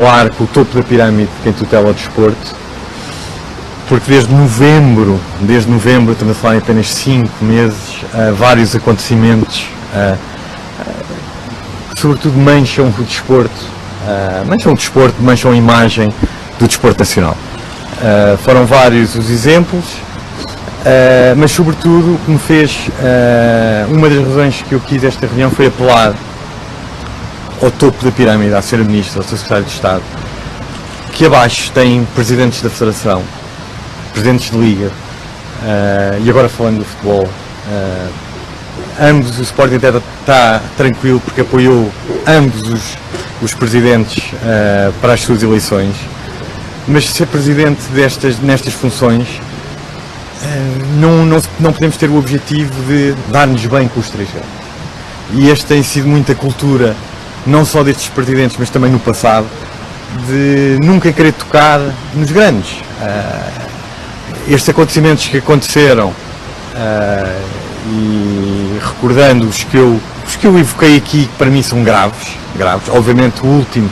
falar com o topo da pirâmide quem tutela o desporto, porque desde novembro, estamos a falar em apenas 5 meses, vários acontecimentos, sobretudo mancham o desporto, mancham a imagem do desporto nacional. Foram vários os exemplos, mas sobretudo o que me fez, uma das razões que eu quis esta reunião foi apelar ao topo da pirâmide, à Sra. Ministra, ao Sr. Secretário de Estado, que abaixo tem presidentes da Federação, presidentes de Liga, e agora falando do futebol, ambos, o Sporting até está tranquilo porque apoiou ambos os presidentes para as suas eleições, mas ser presidente nestas funções, não podemos ter o objetivo de dar-nos bem com os estrangeiros. E esta tem sido muita cultura, não só destes presidentes, mas também no passado, de nunca querer tocar nos grandes. Estes acontecimentos que aconteceram, e recordando os que eu evoquei aqui, que para mim são graves, obviamente o último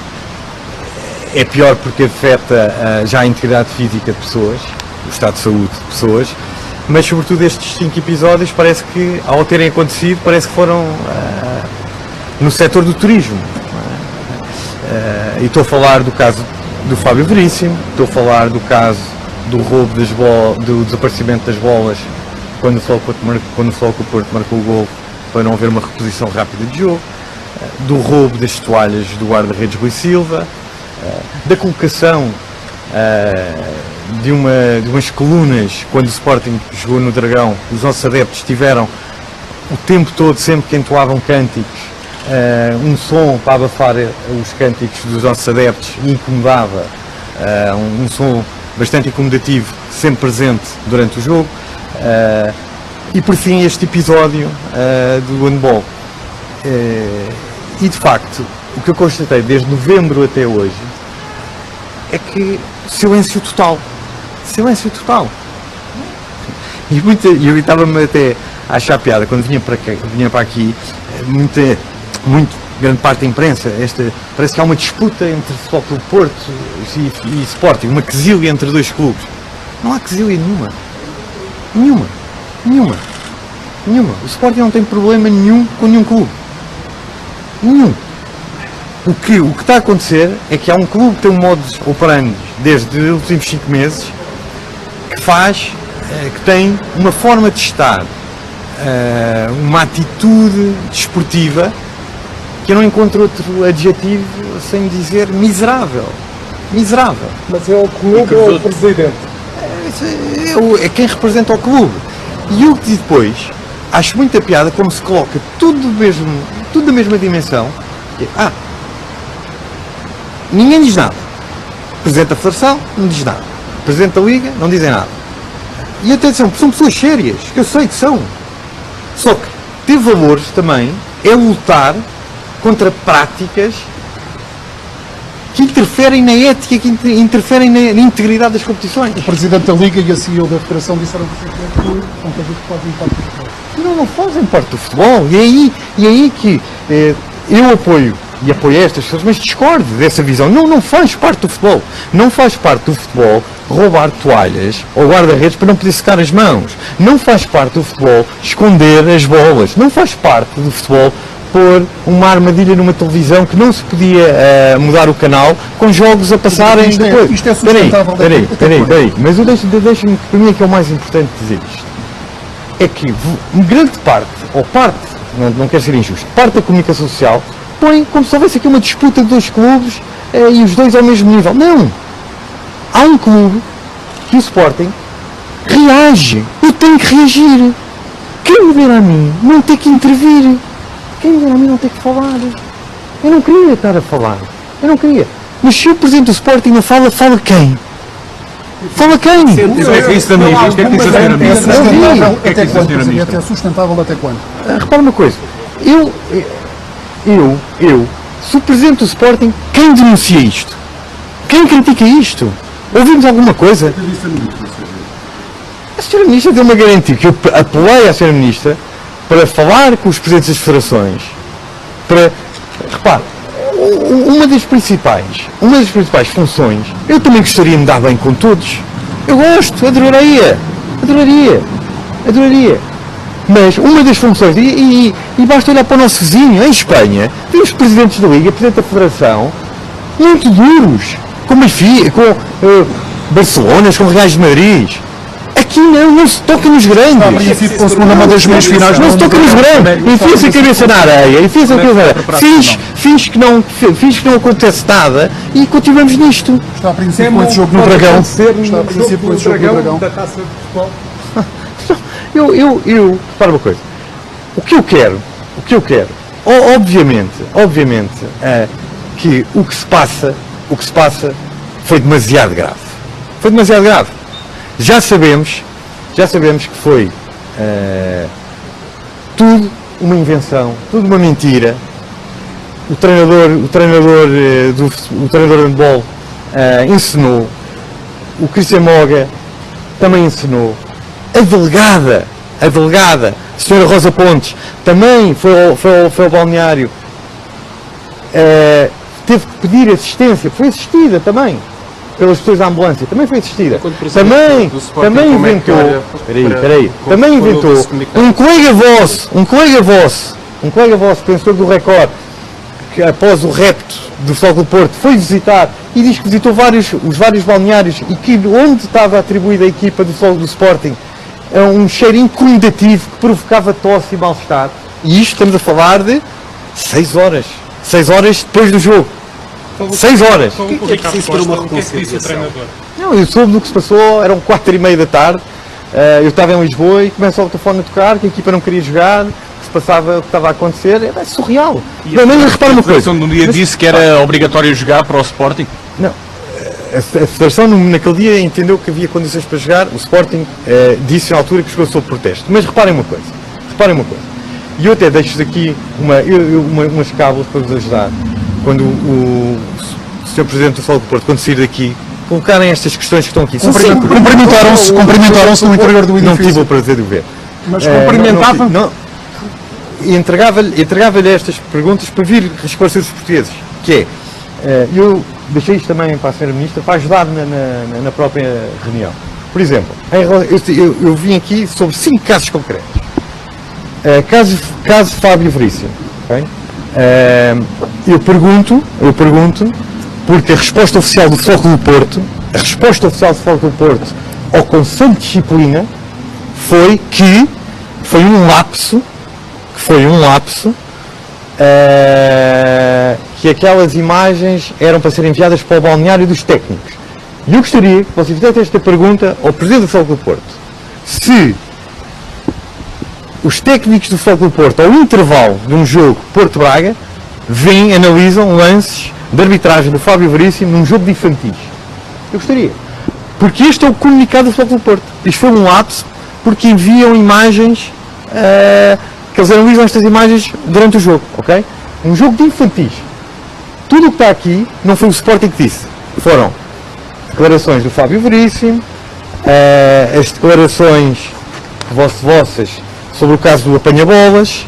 é pior porque afeta já a integridade física de pessoas, o estado de saúde de pessoas, mas sobretudo estes 5 episódios parece que, ao terem acontecido, parece que foram no setor do turismo. E estou a falar do caso do Fábio Veríssimo, estou a falar do caso do roubo do desaparecimento das bolas quando o Futebol Clube do Porto marcou o gol para não haver uma reposição rápida de jogo, do roubo das toalhas do guarda-redes Rui Silva, da colocação de umas colunas quando o Sporting jogou no Dragão. Os nossos adeptos tiveram o tempo todo, sempre que entoavam cânticos, um som para abafar os cânticos dos nossos adeptos e incomodava, um som bastante incomodativo, sempre presente durante o jogo, e por fim este episódio do handball. E de facto, o que eu constatei desde novembro até hoje é que silêncio total. E eu estava-me até a achar piada quando vinha para aqui, grande parte da imprensa, parece que há uma disputa entre o Futebol Clube do Porto e Sporting, uma quesilha entre dois clubes. Não há quesilha nenhuma. O Sporting não tem problema nenhum com nenhum clube. Nenhum. O que está a acontecer é que há um clube que tem um modus operandi desde os últimos 5 meses que tem uma forma de estar, uma atitude desportiva que eu não encontro outro adjetivo sem dizer miserável. Mas é o clube ou é o presidente? É quem representa o clube. E eu que depois acho muita piada como se coloca tudo da mesma dimensão. Ninguém diz nada. O Presidente da Federação não diz nada. O Presidente da Liga não dizem nada. E atenção, são pessoas sérias, que eu sei que são. Só que ter valores também é lutar contra práticas que interferem na ética, que interferem na integridade das competições. O Presidente da Liga e a CEO da Federação disseram que são coisas que fazem parte do futebol. Não fazem parte do futebol. E é aí que eu apoio estas pessoas, mas discordo dessa visão. Não faz parte do futebol. Não faz parte do futebol roubar toalhas ou guarda-redes para não poder secar as mãos. Não faz parte do futebol esconder as bolas. Não faz parte do futebol pôr uma armadilha numa televisão que não se podia mudar o canal com jogos a passarem depois. Isto é sustentável. Peraí. Mas deixa-me, que para mim é que é o mais importante dizer isto. É que grande parte, não quero ser injusto, parte da comunicação social põe como se houvesse aqui uma disputa de 2 clubes e os 2 ao mesmo nível. Não! Há um clube que o Sporting reage. Eu tenho que reagir. Quem me dera a mim não ter que intervir. Quem me dera a mim não ter que falar. Eu não queria estar a falar. Mas se o Presidente do Sporting não fala, fala quem? Fala quem? É sustentável até quando? Repara uma coisa. Se o Presidente do Sporting, quem denuncia isto? Quem critica isto? Ouvimos alguma coisa? A Sra. Ministra deu uma garantia que eu apelei à Sra. Ministra para falar com os presidentes das federações. Repare, uma das principais funções, eu também gostaria de me dar bem com todos. Eu gosto, adoraria. Mas uma das funções, e basta olhar para o nosso vizinho, em Espanha, tem os presidentes da Liga, presidente da Federação, muito duros, com Barcelonas, com Reais de Madrid. Aqui não se toca nos grandes. A princípio, com a segunda mão das meias finais, Não se toca nos grandes. Enfia-se a cabeça na areia, finge que não acontece nada e continuamos nisto. Está a princípio com esse jogo no Dragão. Está a princípio com esse jogo no Dragão. Da taça de futebol. Eu, repara uma coisa, o que eu quero, obviamente, que o que se passa foi demasiado grave. Já sabemos que foi tudo uma invenção, tudo uma mentira. O treinador de handball ensinou, o Cristian Moga também ensinou, a delegada, a senhora Rosa Pontes, também foi ao balneário, teve que pedir assistência, foi assistida também pelas pessoas da ambulância, também foi assistida. Também inventou, um colega vosso, pensador do Record, que após o repto do Futebol do Porto foi visitar e diz que visitou os vários balneários e que onde estava atribuída a equipa do Sporting um cheiro incomodativo que provocava tosse e mal-estar. E isto estamos a falar de 6 horas depois do jogo. 6 horas. O que é preciso para uma reconciliação? Não, eu soube do que se passou, eram 4h30 da tarde, eu estava em Lisboa e começa o telefone a tocar, que a equipa não queria jogar, o que estava a acontecer, é surreal. Mas repara uma coisa. A Federação no dia disse que era obrigatório jogar para o Sporting? Não. A Federação naquele dia entendeu que havia condições para jogar, o Sporting disse na altura que jogou sob protesto. Mas reparem uma coisa, e eu até deixo-vos aqui umas cábulas para vos ajudar, quando o Sr. Presidente do Futebol do Porto, quando sair daqui, colocarem estas questões que estão aqui. Cumprimentaram-se no interior do edifício. Não tive o prazer de o ver. Mas cumprimentavam? E entregava-lhe estas perguntas para vir esclarecer os portugueses, que é, eu deixei isto também para a Sra. Ministra, para ajudar na própria reunião. Por exemplo, eu vim aqui sobre 5 casos concretos. Caso Fábio Veríssimo. Okay? Eu pergunto, porque a resposta oficial do Futebol do Porto, ao Conselho de Disciplina, foi que foi um lapso, que aquelas imagens eram para serem enviadas para o balneário dos técnicos. E eu gostaria que vocês fizessem esta pergunta ao Presidente do Futebol do Porto. Se os técnicos do Futebol do Porto, ao intervalo de um jogo Porto-Braga, analisam lances de arbitragem do Fábio Veríssimo num jogo de infantis. Eu gostaria. Porque este é o comunicado do Futebol do Porto. Isto foi um lapso, porque enviam imagens, que eles analisam estas imagens durante o jogo, ok? Um jogo de infantis. Tudo o que está aqui não foi o Sporting que disse. Foram declarações do Fábio Veríssimo, as declarações vossas sobre o caso do apanha-bolas,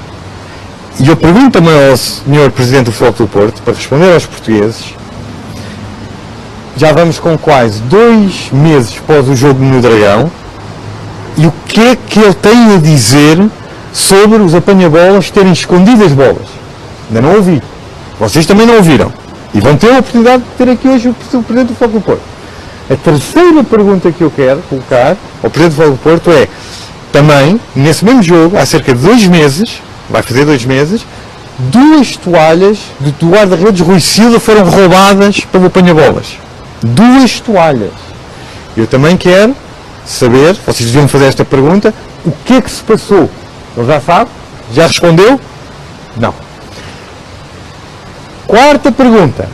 e eu pergunto também ao Sr. Presidente do Futebol do Porto, para responder aos portugueses, já vamos com quase 2 meses após o jogo no Dragão, e o que é que ele tem a dizer sobre os apanha-bolas terem escondido as bolas? Ainda não ouvi. Vocês também não ouviram. E vão ter a oportunidade de ter aqui hoje o Presidente do Futebol do Porto. A terceira pergunta que eu quero colocar ao Presidente do Futebol do Porto é, também, nesse mesmo jogo, há cerca de 2 meses, vai fazer 2 meses, 2 toalhas do guarda-redes Rui Silva foram roubadas pelo apanha-bolas. 2 toalhas. Eu também quero saber, vocês deviam fazer esta pergunta, o que é que se passou? Ele já sabe? Já respondeu? Não. Quarta pergunta.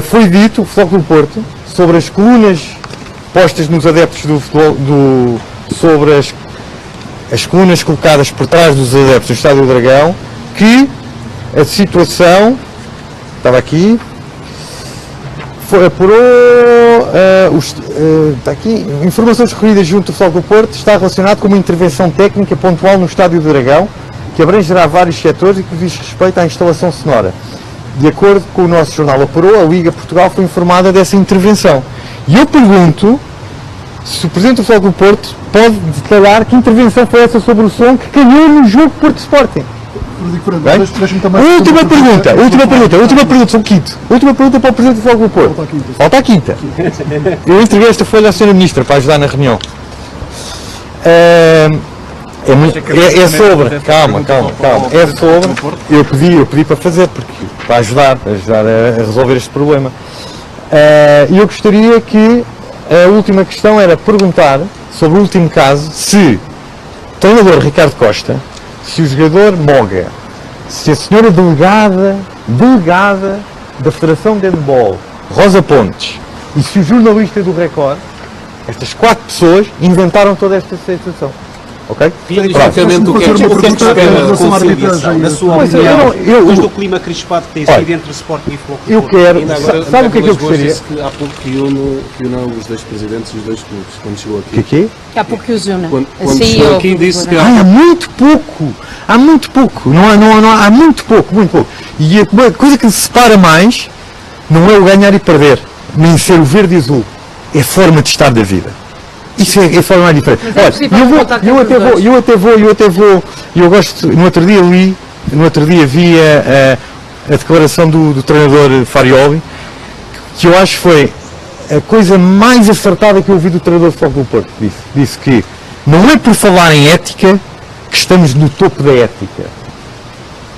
Foi dito, o Futebol do Porto, sobre as colunas postas nos adeptos do futebol, sobre as colunas colocadas por trás dos adeptos do Estádio do Dragão, que a situação, estava aqui, apurou, está aqui, informações recolhidas junto do Futebol do Porto, está relacionado com uma intervenção técnica pontual no Estádio do Dragão, que abrangerá vários setores e que diz respeito à instalação sonora. de acordo com o nosso jornal apurou, a Liga Portugal foi informada dessa intervenção. E eu pergunto se o Presidente do Futebol Clube do Porto pode declarar que intervenção foi essa sobre o som que caiu no jogo Porto Sporting. Bem? Última pergunta, sou quinto. Última pergunta para o Presidente do Futebol Clube do Porto. Falta a quinta. Eu entreguei esta folha à Sra. Ministra para ajudar na reunião. É sobre, calma, é sobre, eu pedi para fazer, para ajudar a resolver este problema. E eu gostaria que a última questão era perguntar sobre o último caso, se o treinador Ricardo Costa, se o jogador Moga, se a senhora delegada da Federação de Handball, Rosa Pontes, e se o jornalista do Record, estas 4 pessoas inventaram toda esta situação. Ok? Basicamente, o que é que espera a conciliação? Na sua opinião, depois do clima crispado que tem sido entre Sporting e Futebol eu quero, sabe o que é que eu gostaria? Disse que há pouco que uniu os dois presidentes e os dois clubes, quando chegou aqui. Que? Há pouco que os une. Quando chegou aqui disse que há muito pouco, há muito pouco, há muito pouco. E a coisa que se separa mais não é o ganhar e perder, nem ser o verde e azul, é a forma de estar da vida. Isso é a forma mais diferente. Eu gosto, no outro dia vi a declaração do treinador Farioli, que eu acho que foi a coisa mais acertada que eu ouvi do treinador de Futebol Clube do Porto. Disse que não é por falar em ética que estamos no topo da ética.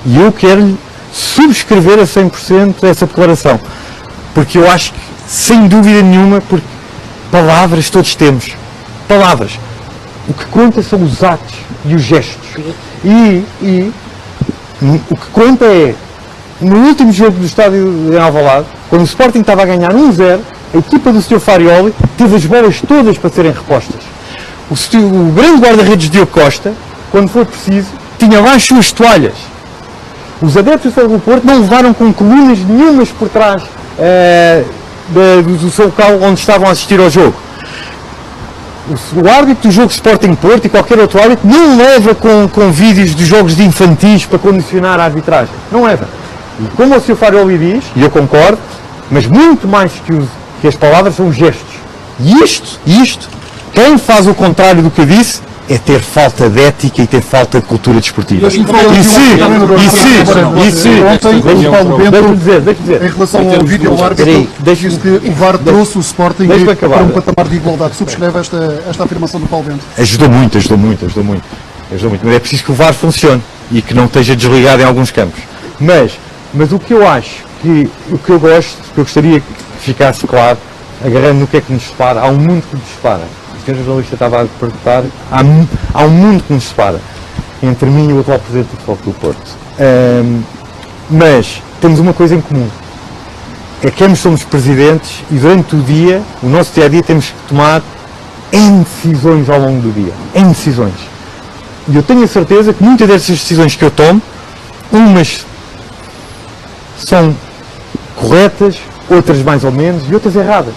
E eu quero subscrever a 100% essa declaração, porque eu acho que, sem dúvida nenhuma, porque palavras todos temos. Palavras. O que conta são os atos e os gestos. E o que conta é, no último jogo do estádio em Alvalade, quando o Sporting estava a ganhar 1-0, a equipa do Sr. Farioli teve as bolas todas para serem repostas. O grande guarda-redes Diogo Costa, quando foi preciso, tinha lá as suas toalhas. Os adeptos do Futebol Clube do Porto não levaram com colunas nenhumas por trás do seu local onde estavam a assistir ao jogo. O árbitro do jogo Sporting Porto e qualquer outro árbitro não leva com vídeos de jogos de infantis para condicionar a arbitragem. Não leva. E como o Sr. Farioli diz, e eu concordo, mas muito mais que as palavras são os gestos. E isto, quem faz o contrário do que eu disse, é ter falta de ética e ter falta de cultura desportiva. Deixa-me dizer, em relação ao vídeo ao árbitro, disse que o VAR trouxe o Sporting para um patamar de igualdade. Subscreve esta afirmação do Paulo Bento. Ajudou muito. Mas é preciso que o VAR funcione e que não esteja desligado em alguns campos. Mas o que eu acho, o que eu gostaria que ficasse claro, agarrando no que é que nos separa, há um mundo que nos separa. O jornalista estava a perguntar, há um mundo que nos separa entre mim e o atual presidente do Futebol Clube do Porto. Mas temos uma coisa em comum, é que ambos somos presidentes e durante o dia, o nosso dia-a-dia, temos que tomar N decisões ao longo do dia, N decisões. E eu tenho a certeza que muitas dessas decisões que eu tomo, umas são corretas, outras mais ou menos e outras erradas.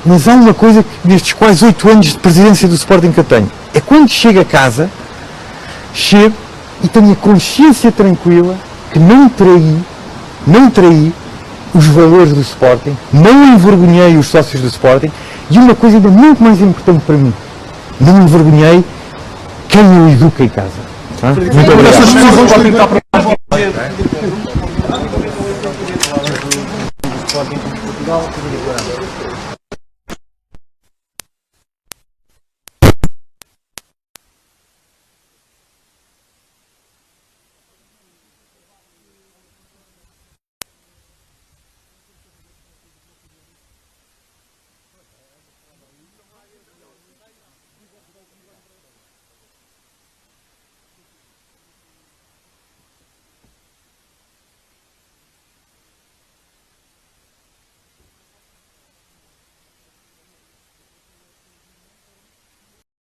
Mas há uma coisa que nestes quase 8 anos de presidência do Sporting que eu tenho, é quando chego a casa, chego e tenho a consciência tranquila que não traí os valores do Sporting, não envergonhei os sócios do Sporting e uma coisa ainda muito mais importante para mim, não envergonhei quem eu educo em casa. Muito obrigado.